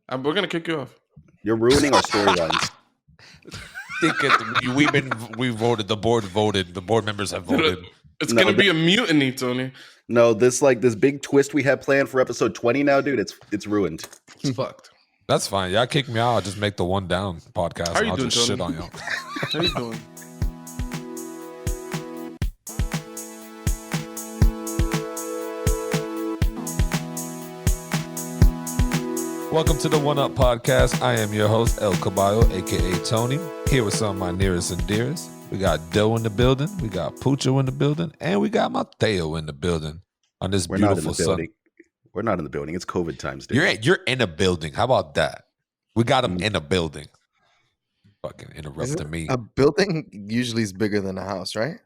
We're gonna kick you off. You're ruining our storylines. We voted. The board voted. The board members have voted. It's gonna be a mutiny, Tony. No, this big twist we had planned for episode 20 now, dude. It's ruined. It's fucked. That's fine. Y'all kick me out. I'll just make the One Down podcast. How you I'll doing, just Tony? shit on y'all. How you doing? Welcome to the One Up podcast. I am your host, El Caballo, aka Tony. Here with some of my nearest and dearest. We got Doe in the building. We got Pucho in the building, and we got Mateo in the building on this beautiful Sunday. We're not in the building. It's COVID times, dude. You're in a building. How about that? We got him in a building. Fucking interrupting me. A building usually is bigger than a house, right?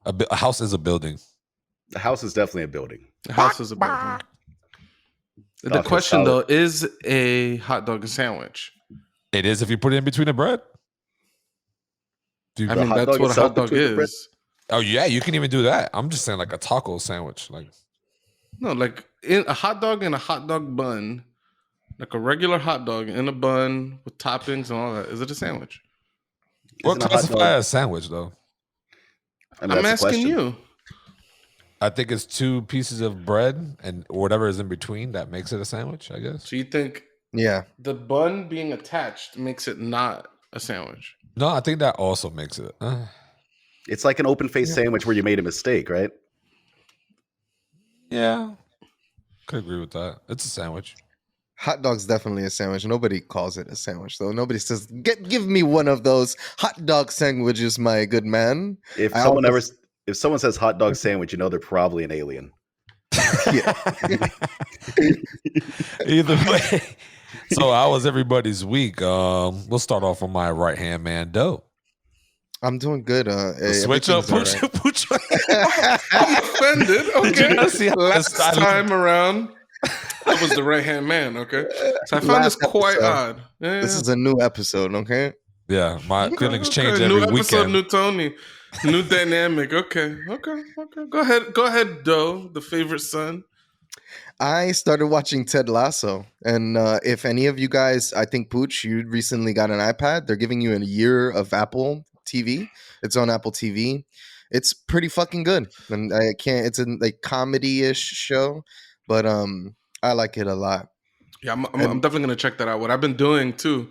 A house is a building. The house is definitely a building. The house is a building. The question, though, is a hot dog a sandwich? It is if you put it in between the bread. I mean, that's what a hot dog is. Oh, yeah, you can even do that. I'm just saying like a taco sandwich. No, like a hot dog in a hot dog bun, like a regular hot dog in a bun with toppings and all that. Is it a sandwich? What classifies as a sandwich, though? I'm asking you. I think it's two pieces of bread and whatever is in between that makes it a sandwich, I guess. So you think the bun being attached makes it not a sandwich? No, I think that also makes it. It's like an open-faced sandwich where you made a mistake, right? Yeah. Could agree with that. It's a sandwich. Hot dog's definitely a sandwich. Nobody calls it a sandwich, though. Nobody says, give me one of those hot dog sandwiches, my good man. If someone says hot dog sandwich, you know they're probably an alien. Either way. So how was everybody's week? We'll start off with my right-hand man, Doe. I'm doing good. Switch up, Pucho. I'm offended. Okay. Last time around, I was the right-hand man, okay? So I found this quite odd. Yeah. This is a new episode, okay? Yeah, my feelings change every new episode, weekend. New Tony. New dynamic. Okay. Go ahead, Doe, the favorite son. I started watching Ted Lasso, and if any of you guys, I think Pooch, you recently got an iPad. They're giving you a year of Apple TV. It's on Apple TV. It's pretty fucking good, and it's a like comedy-ish show, but I like it a lot. Yeah, I'm definitely gonna check that out. What I've been doing too.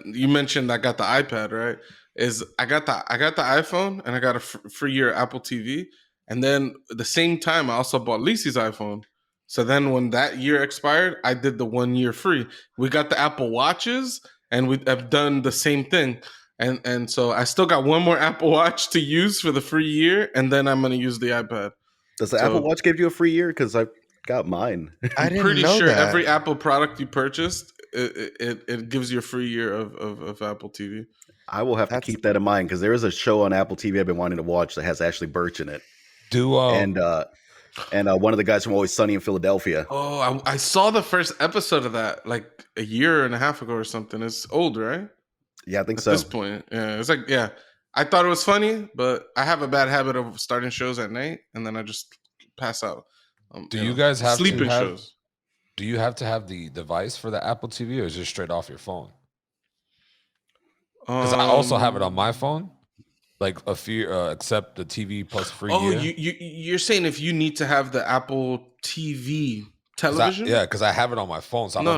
You mentioned I got the iPad, right? Is I got the iPhone and I got a free year Apple TV, and then at the same time I also bought Lisi's iPhone. So then when that year expired, I did the 1 year free. We got the Apple Watches, and we have done the same thing. And so I still got one more Apple Watch to use for the free year, and then I'm gonna use the iPad. Does the Apple Watch give you a free year? Because I got mine. I'm pretty sure every Apple product you purchased, it gives you a free year of Apple TV. I will have to keep that in mind because there is a show on Apple TV I've been wanting to watch that has Ashley Birch in it. And one of the guys from Always Sunny in Philadelphia. Oh, I saw the first episode of that like a year and a half ago or something. It's old, right? Yeah, I think so. At this point, yeah, it's like I thought it was funny, but I have a bad habit of starting shows at night and then I just pass out. Do you guys have sleeping shows? Do you have to have the device for the Apple TV, or is it just straight off your phone? Because I also have it on my phone, like a few, except the TV plus free year. Oh, you're saying if you need to have the Apple TV television? Because I have it on my phone. So No,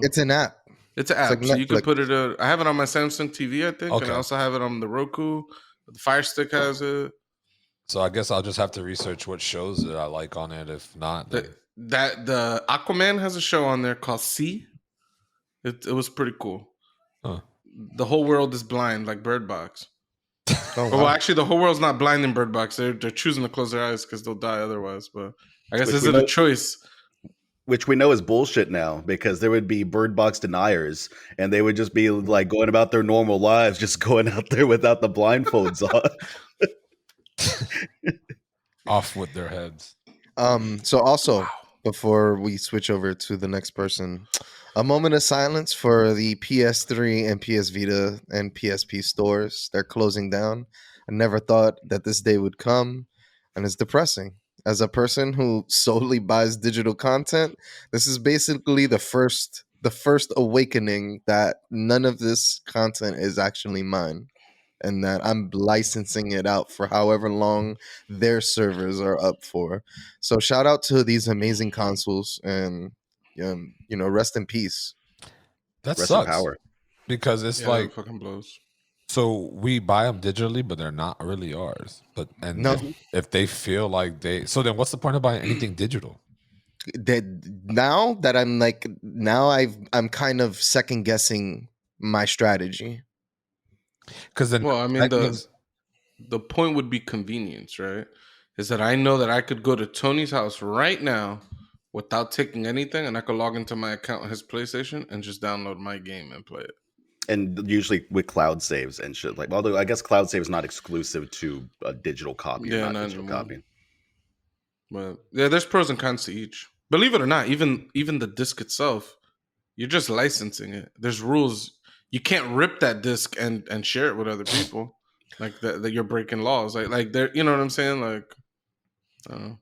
it's an app. It's an app, like so you can Netflix. put it. I have it on my Samsung TV, I think, Okay. and I also have it on the Roku. The Fire Stick has it. So I guess I'll just have to research what shows that I like on it. If not, then... The Aquaman has a show on there called Sea. It was pretty cool. Huh. The whole world is blind, like Bird Box. Oh, wow. Well, actually, the whole world's not blind in Bird Box. They're choosing to close their eyes because they'll die otherwise. But I guess this is a choice. Which we know is bullshit now because there would be Bird Box deniers and they would just be like going about their normal lives, just going out there without the blindfolds on. Off with their heads. So also, before we switch over to the next person, a moment of silence for the PS3 and PS Vita and PSP stores. They're closing down. I never thought that this day would come, and it's depressing. As a person who solely buys digital content, this is basically the first the first awakening that none of this content is actually mine, and that I'm licensing it out for however long their servers are up for. So shout out to these amazing consoles, and rest in peace. That Rest in sucks power. because it's Yeah, like, that fucking blows. so we buy them digitally, but they're not really ours. But and No, if they feel like so then what's the point of buying anything digital? that now that I'm kind of second guessing my strategy. Because then Well, I mean that means the point would be convenience, right? Is that I know that I could go to Tony's house right now without taking anything, and I could log into my account on his PlayStation and just download my game and play it. And usually with cloud saves and shit. Like, although I guess cloud save is not exclusive to a digital copy or Yeah, not not digital anymore. copy. But yeah, there's pros and cons to each. Believe it or not, even the disc itself, you're just licensing it. There's rules. You can't rip that disc and share it with other people. Like that you're breaking laws. Like there, you know what I'm saying? Like, I don't know.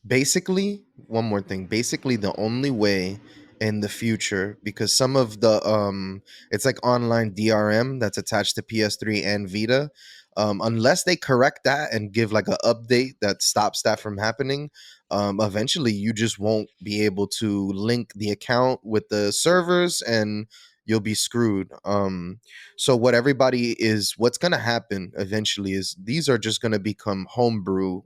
Basically, one more thing. Basically, the only way in the future, because some of the it's like online DRM that's attached to PS3 and Vita. Unless they correct that and give like an update that stops that from happening, eventually you just won't be able to link the account with the servers, and you'll be screwed. So what's gonna happen eventually is these are just gonna become homebrew.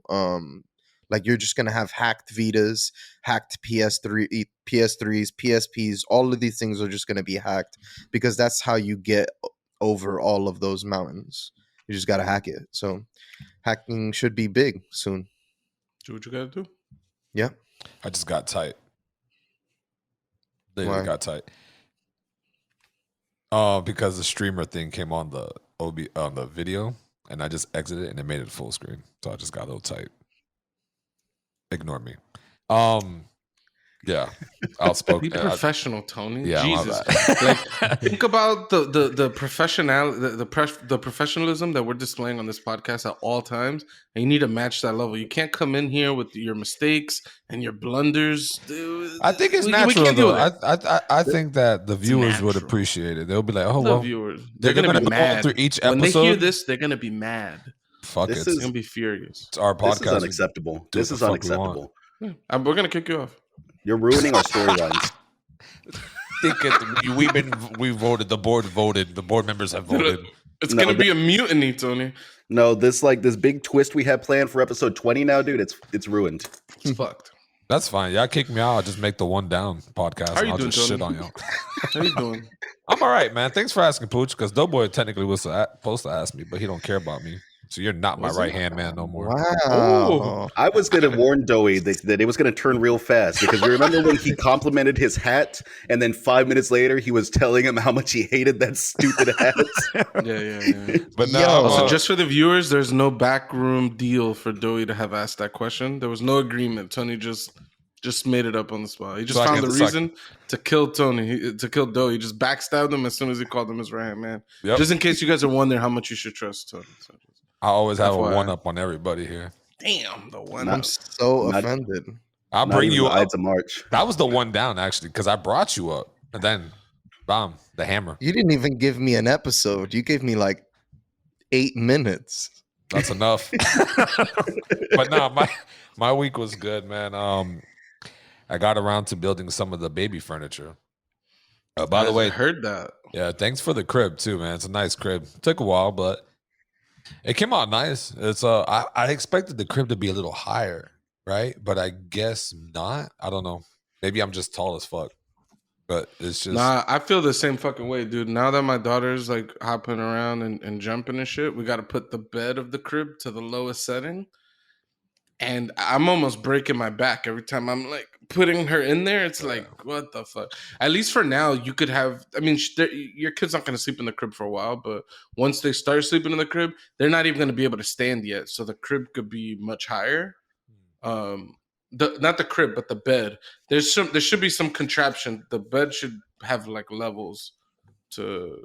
Like you're just gonna have hacked Vitas, hacked PS3s, PSPs. All of these things are just gonna be hacked because that's how you get over all of those mountains. You just gotta hack it. So hacking should be big soon. Do what you gotta do. Yeah. I just got tight. Literally Why? got tight. Because the streamer thing came on the on the video, and I just exited and it made it full screen. So I just got a little tight. Ignore me. Yeah, outspoken. Be professional, Tony. Yeah, my Jesus. bad. Like, think about the professionalism that we're displaying on this podcast at all times, and you need to match that level. You can't come in here with your mistakes and your blunders. Dude, I think it's we natural can't do though. that. I think that the viewers would natural. appreciate it. They'll be like, "Oh The well, viewers, they're they're gonna be go mad through each when they hear episode." this. They're gonna be mad. Fuck This it. They're is- gonna be furious. It's our podcast. This is unacceptable. do This what is the fuck we want. unacceptable. Yeah. We're gonna kick you off. You're ruining our storylines. We voted. The board voted. The board members have voted. It's No, gonna be a mutiny, Tony. No, this big twist we had planned for episode 20 now, dude. It's ruined. It's fucked. That's fine. Y'all kick me out. I'll just make the one down podcast. How And you I'll doing, just shit Tony? on y'all. How you doing? I'm all right, man. Thanks for asking, Pooch. Because Doughboy technically was supposed to ask me, but he don't care about me. So you're not my Was he? right hand man no more. Wow. I was gonna warn Doey that it was gonna turn real fast because you remember when he complimented his hat and then 5 minutes later he was telling him how much he hated that stupid hat. Yeah. But Yo. now, Also, just for the viewers, there's no backroom deal for Doey to have asked that question. There was no agreement. Tony just made it up on the spot. He just So I found get the to reason to kill Tony, to kill Doey. He just backstabbed him as soon as he called him his right hand man. Yep. Just in case you guys are wondering how much you should trust Tony. So, I always have FYI. a one up on everybody here. damn, the one. I'm so Not- offended. I'll Not bring even you the up. Ides of March. That was the one down actually, because I brought you up, and then, bam, the hammer. You didn't even give me an episode. You gave me like 8 minutes. That's enough. But no, my week was good, man. I got around to building some of the baby furniture. By the way, I heard that. yeah, thanks for the crib too, man. It's a nice crib. Took a while, but it came out nice. It's I expected the crib to be a little higher, right? But I guess not. I don't know. Maybe I'm just tall as fuck. But it's just Nah, I feel the same fucking way, dude. Now that my daughter's like hopping around and jumping and shit, we got to put the bed of the crib to the lowest setting. And I'm almost breaking my back every time I'm like putting her in there. It's like, what the fuck? At least for now, you could have. I mean, your kid's not going to sleep in the crib for a while, but once they start sleeping in the crib, they're not even going to be able to stand yet. So the crib could be much higher. Not the crib, but the bed. There should be some contraption. The bed should have like levels to.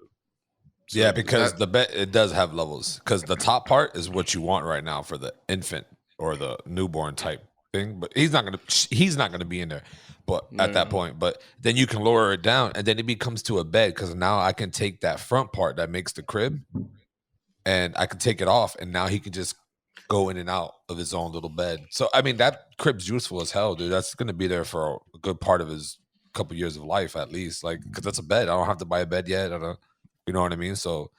so yeah, because that- the bed it does have levels. Because the top part is what you want right now for the infant or the newborn type thing, but he's not gonna be in there. But at that point, but then you can lower it down, and then it becomes to a bed because now I can take that front part that makes the crib, and I can take it off, and now he can just go in and out of his own little bed. So I mean, that crib's useful as hell, dude. That's gonna be there for a good part of his couple years of life at least, like because that's a bed. I don't have to buy a bed yet. You know what I mean? So.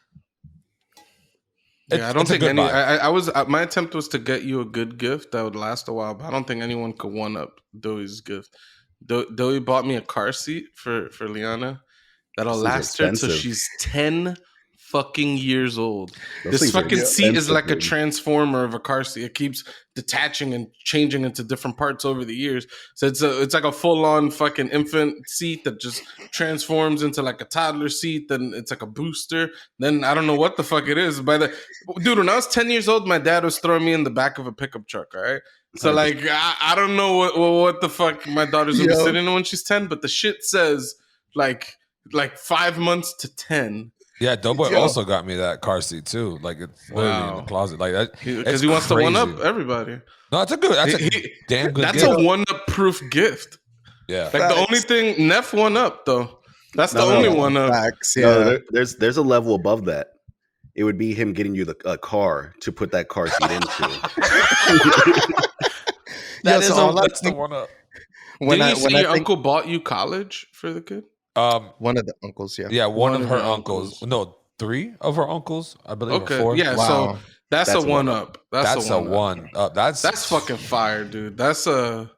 Yeah, I don't think any. I was my attempt was to get you a good gift that would last a while, but I don't think anyone could one up Doey's gift. Doey bought me a car seat for Liana that'll last her till she's 10 fucking years old. This fucking seat is like a transformer of a car seat. It keeps detaching and changing into different parts over the years. So it's like a full on fucking infant seat that just transforms into like a toddler seat. Then it's like a booster. Then I don't know what the fuck it is. Dude, when I was 10 years old, my dad was throwing me in the back of a pickup truck. All right. So like I don't know what the fuck my daughter's gonna be sitting in when she's 10, but the shit says like 5 months to 10. Yeah, Doughboy also got me that car seat too. Like it's literally in the closet, like that because he wants to one up everybody. No, that's a damn good. That's a one up proof gift. Yeah, like the only thing Neff one up though. That's the only one up. Facts, yeah, there's a level above that. It would be him getting you a car to put that car seat into. That's the one up. Did you say your uncle bought you college for the kid? One of the uncles, yeah, one of her uncles. No, 3 of her uncles, I believe. Okay, 4. yeah. Wow. So that's a one up. That's a one up. That's fucking fire, dude. That's a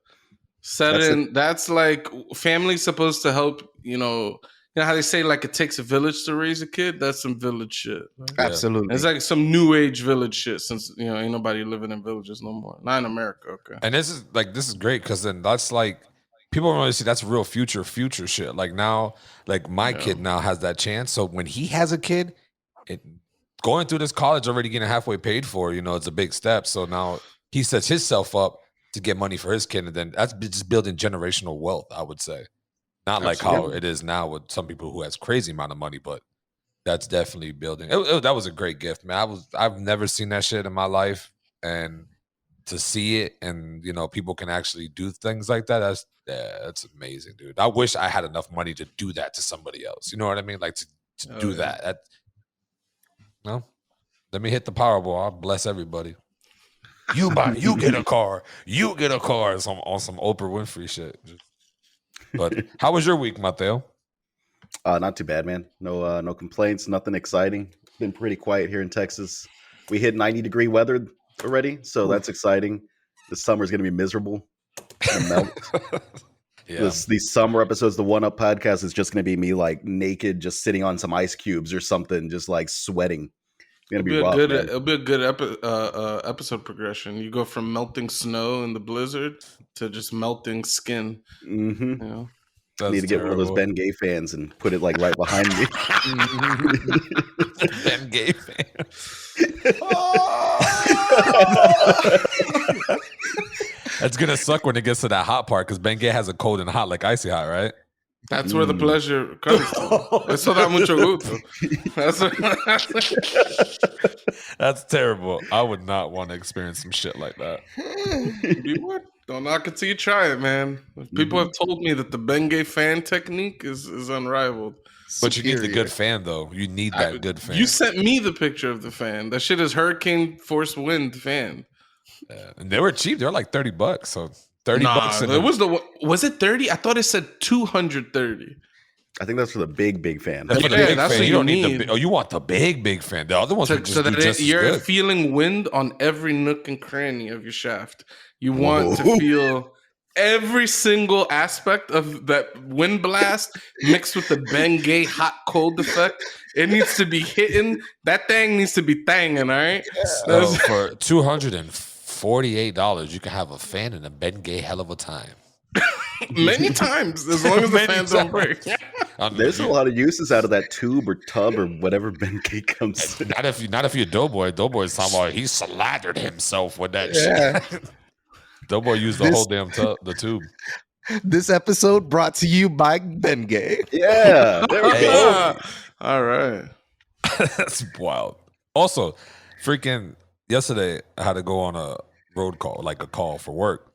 setting. That's like family's supposed to help. You know how they say like it takes a village to raise a kid. That's some village shit. Right? Absolutely, it's like some new age village shit. Since ain't nobody living in villages no more. Not in America. Okay, and this is great because then that's like. People don't really see that's real future shit. Like now, like my kid now has that chance. So when he has a kid, going through this college already getting halfway paid for, it's a big step. So now he sets himself up to get money for his kid. And then that's just building generational wealth, I would say. Not like how it is now with some people who has crazy amount of money, but that's definitely building. That was a great gift, man. I've never seen that shit in my life. And to see it and, people can actually do things like that, that's amazing, dude. I wish I had enough money to do that to somebody else. You know what I mean? Like to do that. No, let me hit the Powerball. I'll bless everybody. You get a car. You get a car on some Oprah Winfrey shit. But how was your week, Mateo? Not too bad, man. No complaints. Nothing exciting. Been pretty quiet here in Texas. We hit 90-degree weather already, so that's exciting. This summer's gonna be miserable. These summer episodes, the One Up podcast is just going to be me like naked, just sitting on some ice cubes or something, just like sweating. It's gonna be rough, man. It'll be a good episode progression. You go from melting snow in the blizzard to just melting skin. Mm-hmm. Need to get one of those Ben Gay fans and put it like right behind me. Ben Gay fan. That's gonna suck when it gets to that hot part because Ben Gay has a cold and hot like icy hot, right? That's where the pleasure comes to. Eso da mucho gusto. That's terrible. I would not want to experience some shit like that. You would? Don't knock it till you try it, man. People have told me that the Ben Gay fan technique is unrivaled. But you need the good fan, though. You need that good fan. You sent me the picture of the fan. That shit is hurricane force wind fan. Yeah. And they were cheap. They were like $30. So $30. Was it 30? I thought it said 230. I think that's for the big fan. That's for the big fan. You don't need you want the big fan. The other ones are just that you're feeling wind on every nook and cranny of your shaft. You want to feel every single aspect of that wind blast mixed with the Bengay hot cold effect. It needs to be hitting. That thing needs to be thanging, all right? For $248, you can have a fan and a Bengay hell of a time. Many times, as long as the fans don't break. There's a lot of uses out of that tube or tub or whatever Bengay comes in. Not if you're Doughboy. Doughboy's talking about he slathered himself with that shit. Doughboy used the whole damn the tube. This episode brought to you by Bengay. Yeah, there we go. All right. That's wild. Also, freaking yesterday, I had to go on a road call, like a call for work.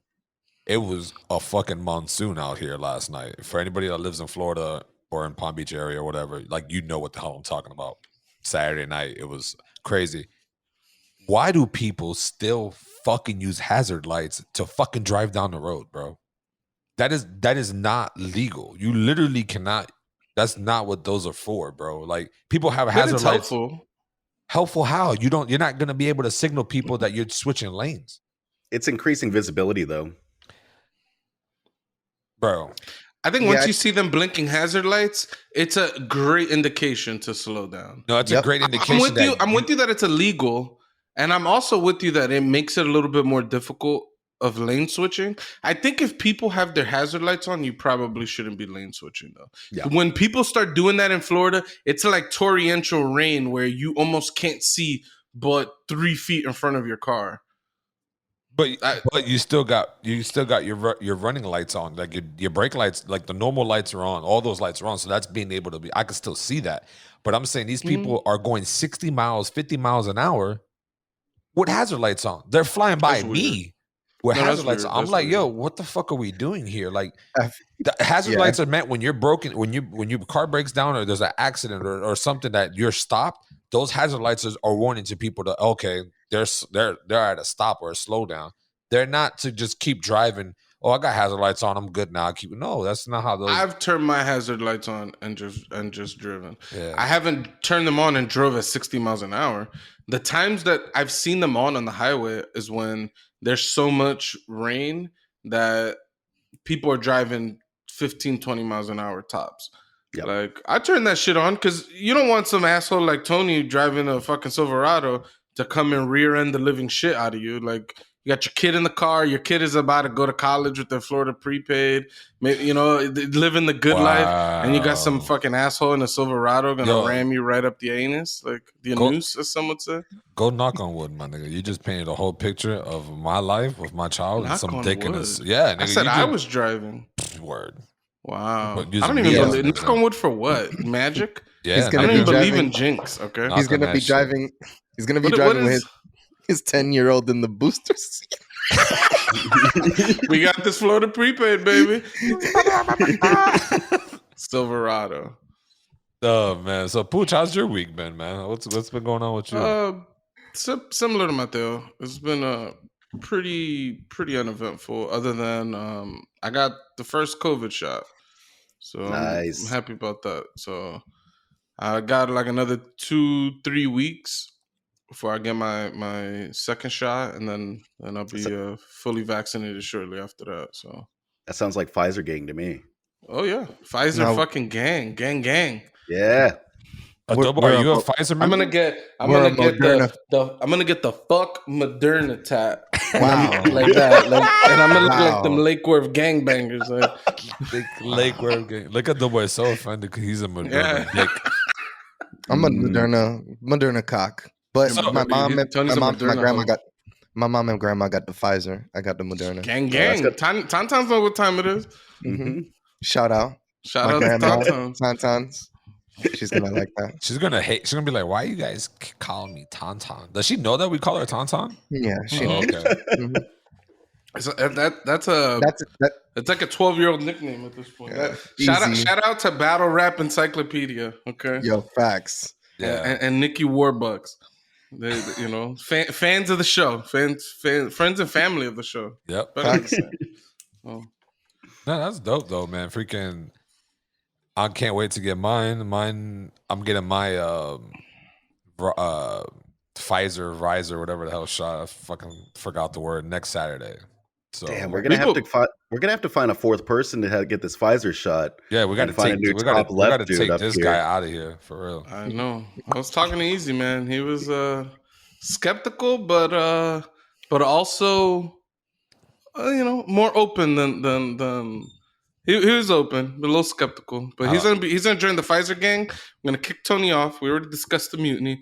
it was a fucking monsoon out here last night. For anybody that lives in Florida or in Palm Beach area or whatever, like you know what the hell I'm talking about. Saturday night, it was crazy. Why do people still fucking use hazard lights to fucking drive down the road, bro? That is not legal. You literally cannot. That's not what those are for, bro. Like people have But hazard it's lights. helpful. Helpful how? You're not gonna be able to signal people that you're switching lanes. It's increasing visibility, though. Bro. I think Yeah, once you see them blinking hazard lights, it's a great indication to slow down. No, it's a Yep. great indication. I'm with that you. I'm with you that it's illegal, and I'm also with you that it makes it a little bit more difficult of lane switching. I think if people have their hazard lights on, you probably shouldn't be lane switching though. Yeah. When people start doing that in Florida, it's like torrential rain where you almost can't see but 3 feet in front of your car. But you still got your running lights on, like your brake lights, like the normal lights are on. All those lights are on, so that's being able to be. I can still see that, but I'm saying these people are going 60 miles, 50 miles an hour with hazard lights on. They're flying by That's weird. me with No, that's hazard lights weird. on. I'm That's like, weird. yo, what the fuck are we doing here? Like, I've- the hazard yeah. lights are meant when you're broken, when your car breaks down or there's an accident or something that you're stopped. Those hazard lights are warning to people to okay, they're at a stop or a slowdown. They're not to just keep driving. Oh, I got hazard lights on. I'm good now. No, that's not how those. I've turned my hazard lights on and just driven. Yeah. I haven't turned them on and drove at 60 miles an hour. The times that I've seen them on the highway is when there's so much rain that people are driving 15, 20 miles an hour tops. Yep. Like, I turn that shit on because you don't want some asshole like Tony driving a fucking Silverado to come and rear end the living shit out of you. Like, you got your kid in the car. Your kid is about to go to college with their Florida prepaid. Maybe, you know, living the good life. And you got some Wow. fucking asshole in a Silverado going Yo. to ram you right up the anus. Like, the Go- anus, as some would say. Go knock on wood, my nigga. You just painted a whole picture of my life with my child and Knock some on dick in wood. this. Yeah, nigga. I said you I just- was driving. word. Wow. But I using don't even me as believe. an Knock on wood for what? Magic? Yeah, He's I gonna don't be even believe driving- in jinx, okay? Knock He's on gonna that be shit. driving. He's gonna be What driving with is- his 10-year-old in the booster seat. We got this Florida prepaid, baby. Silverado. Oh man. So Pooch, how's your week been, man? What's been going on with you? Similar to Mateo. It's been pretty uneventful. Other than I got the first COVID shot, so Nice. I'm happy about that. So I got like another 2-3 weeks before I get my second shot, and then I'll be fully vaccinated shortly after that. So That sounds like Pfizer gang to me. oh yeah, Pfizer No. fucking gang. Yeah. Adobo, we're are you a a- Pfizer I'm member? gonna get We're a the fuck Moderna tat. Wow. Like that. Like, and I'm gonna look like Wow. them Lake Worth gangbangers. Like, Lake Worth gang. Look at the boy so offended because he's a Moderna Yeah. dick. I'm a Moderna cock. But So- my mom and Tony's a my Moderna grandma hoe. got my mom and grandma got the Pfizer. I got the Moderna. gang. that's good. Tauntauns know what time it is. Mhm. Shout out. Shout My out to grandma. Tauntauns. Tauntauns. She's gonna like that. She's gonna hate. She's gonna be like, "Why you guys calling me Tauntaun?" Does she know that we call her Tauntaun? Yeah, she Oh, okay. Mhm. That's a That's that. it's like a 12-year-old nickname at this point. Yeah, Shout easy. out to Battle Rap Encyclopedia. Okay. Yo, facts. Yeah. And Nikki Warbucks. They, you know, fans of the show, friends and family of the show. Yep. Better than that. Oh. No, that's dope though, man. Freaking, I can't wait to get mine. I'm getting my Pfizer, Riser, whatever the hell shot. I fucking forgot the word. Next Saturday. So Damn, we're gonna have to find a fourth person to get this Pfizer shot. yeah, we got to and find a take new we got top to left dude take up this here. guy out of here for real. I know. I was talking to Easy, man. He was skeptical, but also you know, more open than he was open, but a little skeptical. But he's gonna join the Pfizer gang. I'm gonna kick Tony off. We already discussed the mutiny,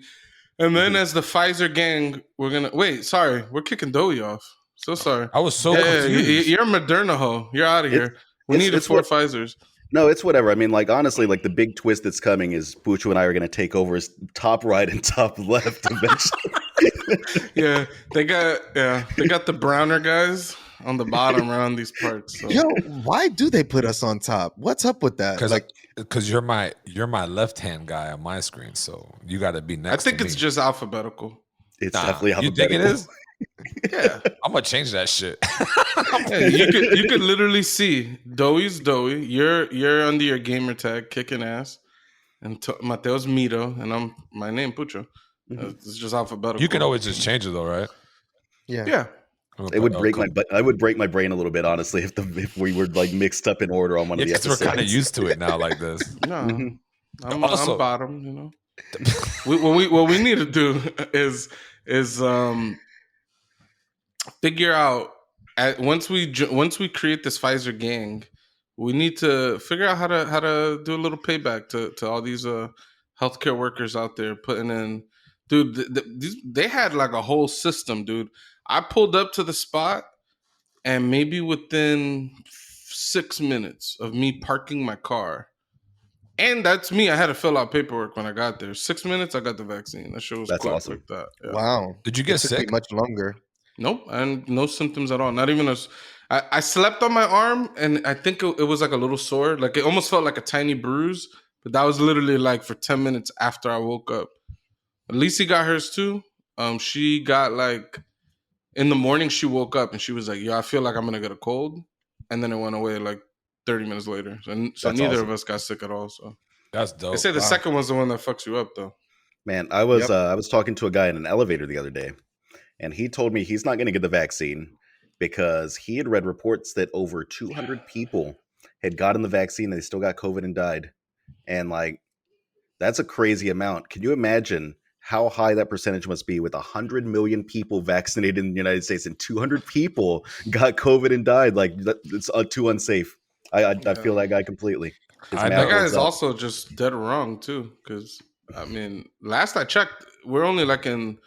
and then as the Pfizer gang, we're gonna we're kicking Doey off. So sorry. I was so Yeah, confused. you're a Moderna hoe. You're out of here. We it's- needed it's 4 what- Pfizers. No, it's whatever. I mean, like honestly, like the big twist that's coming is Pucho and I are gonna take over his top right and top left eventually. Yeah, they got the Browner guys. on the bottom around these parts. So. Yo, why do they put us on top? What's up with that? Because you're my left hand guy on my screen, so you got to be next. I think to it's me. just alphabetical. It's definitely alphabetical. You think it is? Yeah, I'm gonna change that shit. yeah, you could literally see Doey's Doey. You're under your gamer tag, kicking ass, and Mateo's Mito, and I'm my name Pucho. It's just alphabetical. You can always just change it though, right? Yeah. It would break I would break my brain a little bit, honestly, if we were like mixed up in order on one of the episodes. We're kind of used to it now, like this. No, I'm bottom. You know, what we need to do is figure out once we create this Pfizer gang, we need to figure out how to do a little payback to all these healthcare workers out there putting in. Dude, they had like a whole system, dude. I pulled up to the spot, and maybe within 6 minutes of me parking my car, and that's me. I had to fill out paperwork when I got there. 6 minutes, I got the vaccine. That shit was quick awesome. like that. Yeah. Wow. Did you get It took me sick? much longer. Nope, and no symptoms at all. Not even I slept on my arm, and I think it was like a little sore. Like it almost felt like a tiny bruise, but that was literally like for 10 minutes after I woke up. Lisi got hers too. She got like in the morning. She woke up and she was like, "Yo, I feel like I'm gonna get a cold," and then it went away like 30 minutes later. So neither awesome. of us got sick at all. So That's dope. they say the second one's the one that fucks you up, though. Man, I was talking to a guy in an elevator the other day, and he told me he's not going to get the vaccine because he had read reports that over 200 people had gotten the vaccine and they still got COVID and died. And like, that's a crazy amount. Can you imagine how high that percentage must be with 100 million people vaccinated in the United States and 200 people got COVID and died? Like, it's too unsafe. I feel that guy completely. That guy is also just dead wrong too, because I mean, last I checked, we're only like in.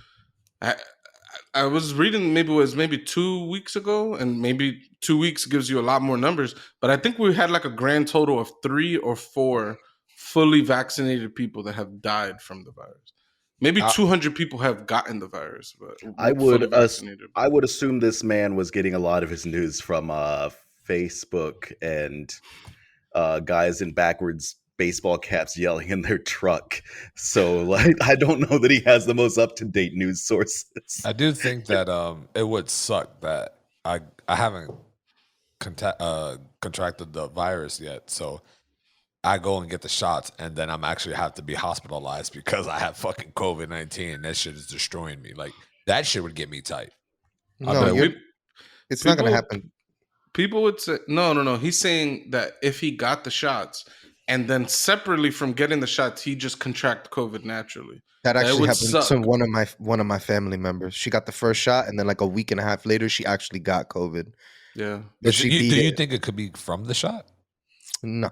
I was reading maybe 2 weeks ago, and maybe 2 weeks gives you a lot more numbers. But I think we had like a grand total of 3 or 4 fully vaccinated people that have died from the virus. Maybe 200 people have gotten the virus, but I would assume this man was getting a lot of his news from Facebook and guys in backwards baseball caps yelling in their truck. So like, I don't know that he has the most up-to-date news sources. I do think that it would suck that I haven't contracted the virus yet. So I go and get the shots, and then I'm actually have to be hospitalized because I have fucking COVID-19, and that shit is destroying me. Like, that shit would get me tight. It's not going to happen. People would say, no. He's saying that if he got the shots, and then separately from getting the shots, he just contract COVID naturally. That actually happened to one of my family members. She got the first shot, and then like a week and a half later, she actually got COVID. Yeah. Do you think it could be from the shot? No.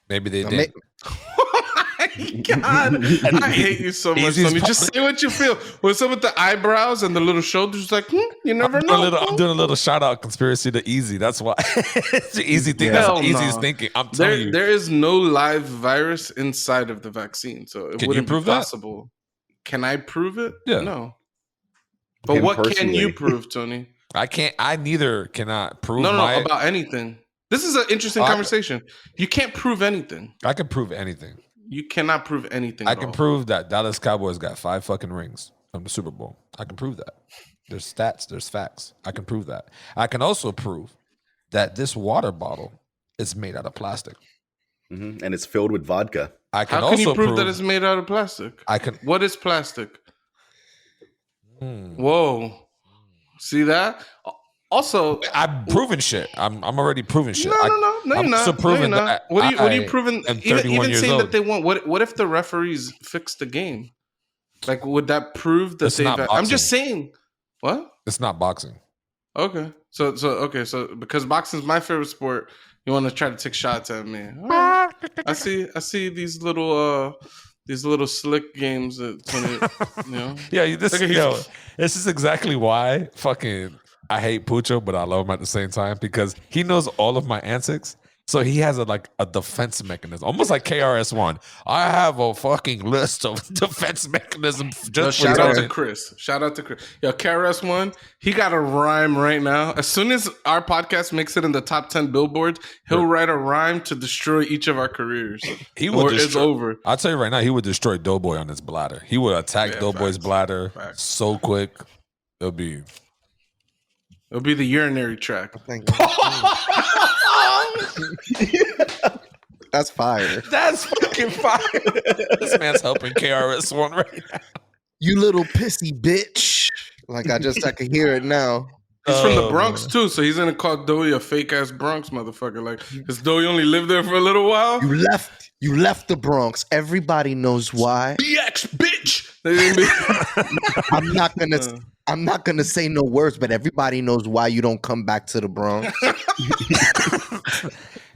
Maybe they did. God, I hate you so much. Sonny. Just say what you feel. What's up with the eyebrows and the little shoulders? Like, you never know. I'm doing a little shout out conspiracy to Easy. That's why it's the easy thing. That's the easiest thinking. I'm telling you, there is no live virus inside of the vaccine, so it wouldn't be possible. Can I prove it? Yeah. No. But what can you prove, Tony? I can't. I neither cannot prove. No, about anything. This is an interesting conversation. You can't prove anything. I can prove anything. You cannot prove anything. I can prove that Dallas Cowboys got 5 fucking rings from the Super Bowl. I can prove that. There's stats. There's facts. I can prove that. I can also prove that this water bottle is made out of plastic. Mm-hmm. And it's filled with vodka. How can you prove that it's made out of plastic? What is plastic? Whoa. See that? Also, I'm proving shit. I'm already proving shit. No, you're not. Also proving that. What are you proving? Even saying old. that they want. What if the referees fix the game? Like, would that prove that they? I'm just saying. What? It's not boxing. Okay. So because boxing is my favorite sport, you want to try to take shots at me? All right. I see these little slick games that Yeah, this is exactly why fucking I hate Pucho, but I love him at the same time because he knows all of my antics So he has a defense mechanism, almost like KRS-One. I have a fucking list of defense mechanisms just for Shout out to Tony. Chris. Yo, KRS-One, he got a rhyme right now. As soon as our podcast makes it in the top 10 billboards, he'll write a rhyme to destroy each of our careers. He would it's over. I'll tell you right now, he would destroy Doughboy on his bladder. He would attack Doughboy's bladder so quick. It'll be the urinary tract. That's fire. That's fucking fire. This man's helping KRS-One right now. You little pissy bitch. Like I can hear it now. He's from the Bronx too, so he's gonna call Doey a fake ass Bronx motherfucker. Like, because Doey only lived there for a little while. You left the Bronx. Everybody knows why. BX bitch. I'm not gonna say no words, but everybody knows why you don't come back to the Bronx.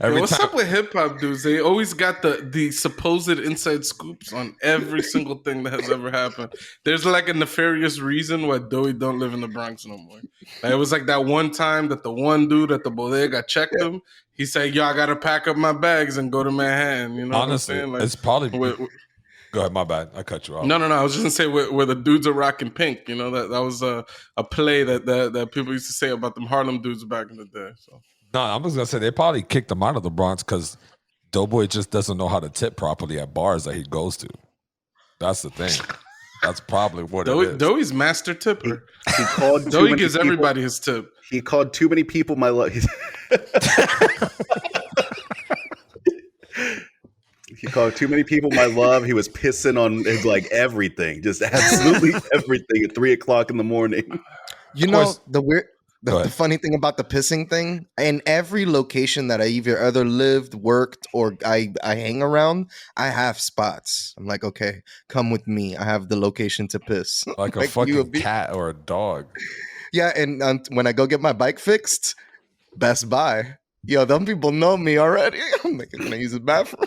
What's up with hip hop dudes? They always got the supposed inside scoops on every single thing that has ever happened. There's like a nefarious reason why Doey don't live in the Bronx no more. Like, it was like that one time that the one dude at the bodega checked him. He said, "Yo, I gotta pack up my bags and go to Manhattan." You know, honestly, what I'm saying? Like, it's probably. Go ahead, my bad. I cut you off. No. I was just gonna say where the dudes are rocking pink. You know, that was a play that people used to say about them Harlem dudes back in the day. So. No, I'm just gonna say they probably kicked him out of the Bronx because Doughboy just doesn't know how to tip properly at bars that he goes to. That's the thing. That's probably what it is. Doey's master tipper. He called Doey gives everybody his tip. He called too many people my love. He called too many people my love. He was pissing on his everything, just absolutely everything at 3:00 in the morning. You know the funny thing about the pissing thing, in every location that I either lived, worked, or I hang around, I have spots. I'm like, okay, come with me. I have the location to piss. Like a fucking cat or a dog. Yeah, and when I go get my bike fixed, Best Buy. Yo, them people know me already. I'm like, can I use the bathroom?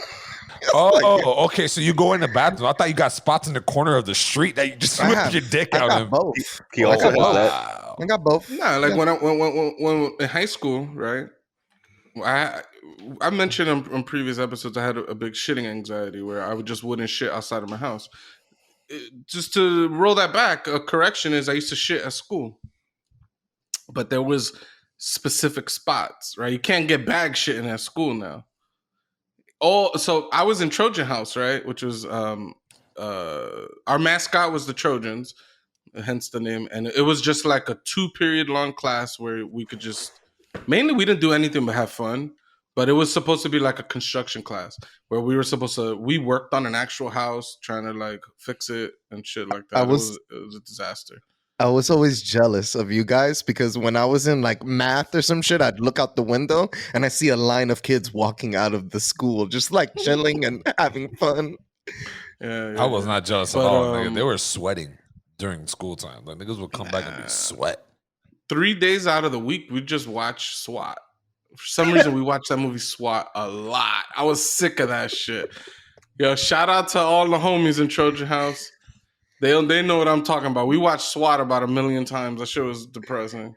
Okay. So you go in the bathroom. I thought you got spots in the corner of the street that you just whip your dick out in. Both. He also has that. I got both. No, like when in high school, right? I mentioned on previous episodes I had a big shitting anxiety where I wouldn't shit outside of my house. Just to roll that back, a correction is I used to shit at school, but there was specific spots, right? You can't get bag shitting at school now. So I was in Trojan House, right? Which was our mascot was the Trojans, hence the name. And it was just like a 2-period long class where we could mainly we didn't do anything but have fun. But it was supposed to be like a construction class where we worked on an actual house trying to like fix it and shit like that. It was a disaster. I was always jealous of you guys because when I was in like math or some shit, I'd look out the window and I see a line of kids walking out of the school, just like chilling and having fun. Yeah, I was not jealous at all. Nigga. They were sweating during school time. Like niggas would come back and be sweat. 3 days out of the week, we just watch SWAT. For some reason, we watched that movie SWAT a lot. I was sick of that shit. Yo, shout out to all the homies in Trojan House. They know what I'm talking about. We watched SWAT about 1 million times. That shit was depressing.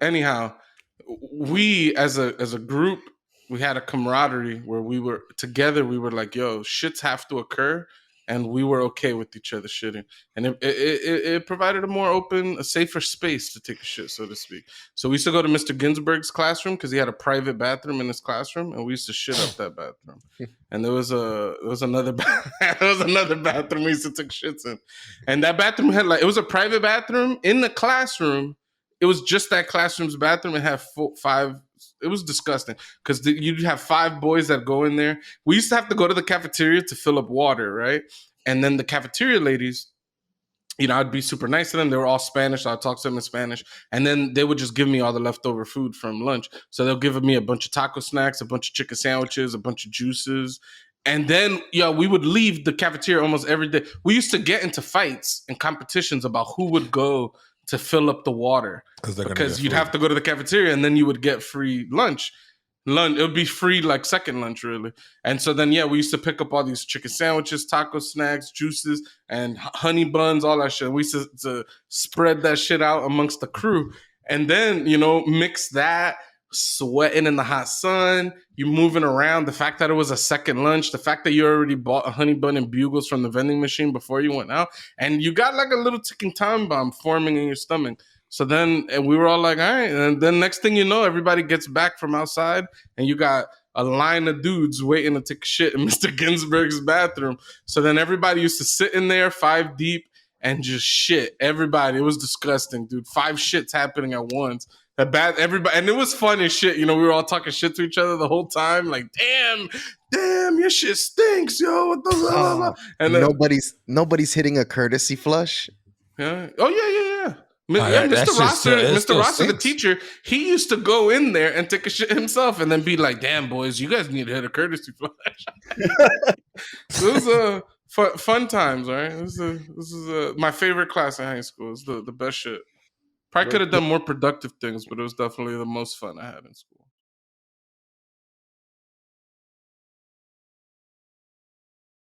Anyhow, we as a group, we had a camaraderie where we were together. We were like, yo, shits have to occur. And we were okay with each other shitting. And it provided a safer space to take a shit, so to speak. So we used to go to Mr. Ginsburg's classroom because he had a private bathroom in his classroom, and we used to shit up that bathroom. And there was another bathroom we used to take shits in. And that bathroom had it was a private bathroom in the classroom. It was just that classroom's bathroom. It had 5. It was disgusting because you'd have 5 boys that go in there. We used to have to go to the cafeteria to fill up water, right? And then the cafeteria ladies, I'd be super nice to them. They were all Spanish, so I'd talk to them in Spanish. And then they would just give me all the leftover food from lunch. So they'll give me a bunch of taco snacks, a bunch of chicken sandwiches, a bunch of juices. And then, we would leave the cafeteria almost every day. We used to get into fights and competitions about who would go to fill up the water because you'd have to go to the cafeteria and then you would get free lunch. It would be free like second lunch really. And so then we used to pick up all these chicken sandwiches, taco snacks, juices, and honey buns, all that shit. We used to spread that shit out amongst the crew and then mix that sweating in the hot sun, you moving around. The fact that it was a second lunch, the fact that you already bought a honey bun and bugles from the vending machine before you went out, and you got like a little ticking time bomb forming in your stomach. So then, and we were all like, all right. And then next thing you know, everybody gets back from outside, and you got a line of dudes waiting to take a shit in Mr. Ginsburg's bathroom. So then everybody used to sit in there 5 deep and just shit. Everybody, it was disgusting, dude. 5 shits happening at once. Everybody, and it was fun as shit. You know, we were all talking shit to each other the whole time. Like, damn, your shit stinks, yo. What the blah, blah. And then, nobody's hitting a courtesy flush. yeah. Oh yeah. That Mr. shit Rosser, it Mr. still Rosser, the stinks. teacher, he used to go in there and take a shit himself, and then be like, "Damn, boys, you guys need to hit a courtesy flush." It was fun times, right? This is my favorite class in high school. It's the best shit. Probably could have done more productive things, but it was definitely the most fun I had in school.